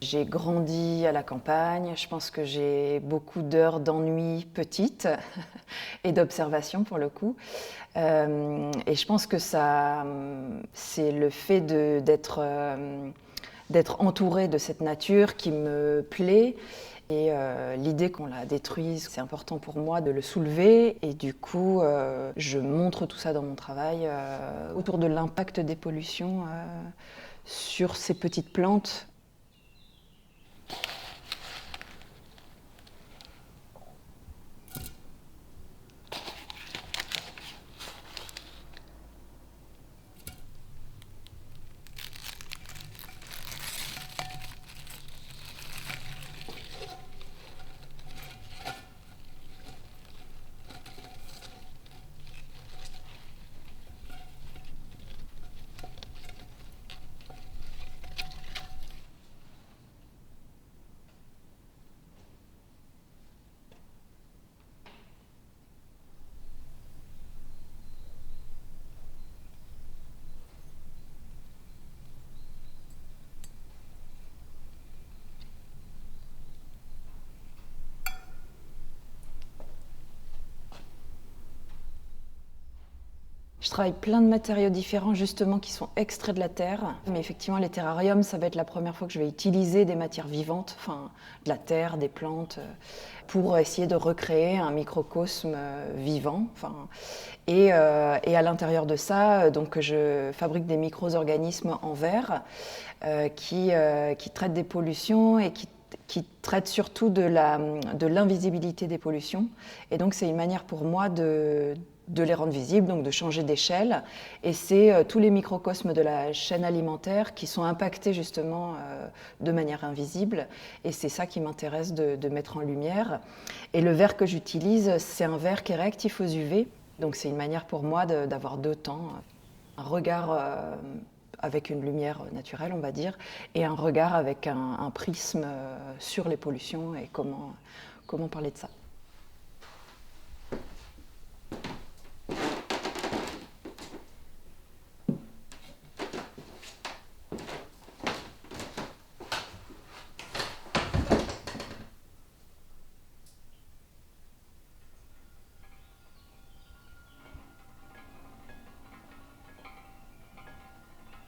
J'ai grandi à la campagne, je pense que j'ai beaucoup d'heures d'ennui petite et d'observation pour le coup. Et je pense que ça, c'est le fait d'être entourée de cette nature qui me plaît. Et l'idée qu'on la détruise, c'est important pour moi de le soulever. Et du coup, je montre tout ça dans mon travail autour de l'impact des pollutions sur ces petites plantes. Je travaille plein de matériaux différents justement qui sont extraits de la terre. Mais effectivement, les terrariums, ça va être la première fois que je vais utiliser des matières vivantes, enfin de la terre, des plantes, pour essayer de recréer un microcosme vivant. Et à l'intérieur de ça, donc je fabrique des micro-organismes en verre qui traitent des pollutions et qui traitent surtout de l'invisibilité des pollutions. Et donc c'est une manière pour moi de les rendre visibles, donc de changer d'échelle. Et c'est tous les microcosmes de la chaîne alimentaire qui sont impactés justement de manière invisible. Et c'est ça qui m'intéresse de mettre en lumière. Et le verre que j'utilise, c'est un verre qui est réactif aux UV. Donc c'est une manière pour moi d'avoir deux temps, un regard avec une lumière naturelle, on va dire, et un regard avec un prisme sur les pollutions et comment parler de ça.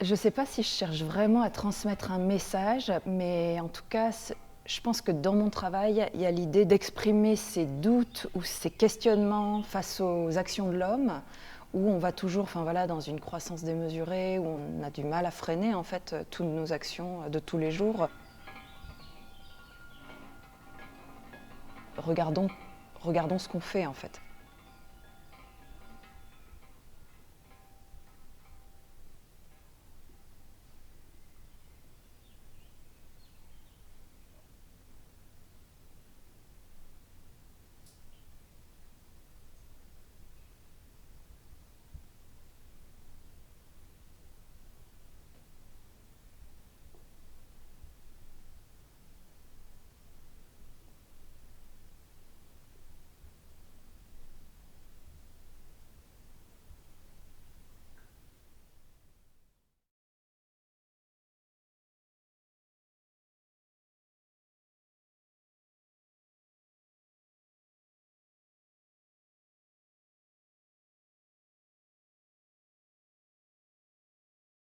Je ne sais pas si je cherche vraiment à transmettre un message, mais en tout cas, je pense que dans mon travail, il y a l'idée d'exprimer ses doutes ou ses questionnements face aux actions de l'homme, où on va toujours, enfin voilà, dans une croissance démesurée, où on a du mal à freiner en fait toutes nos actions de tous les jours. Regardons, regardons ce qu'on fait en fait.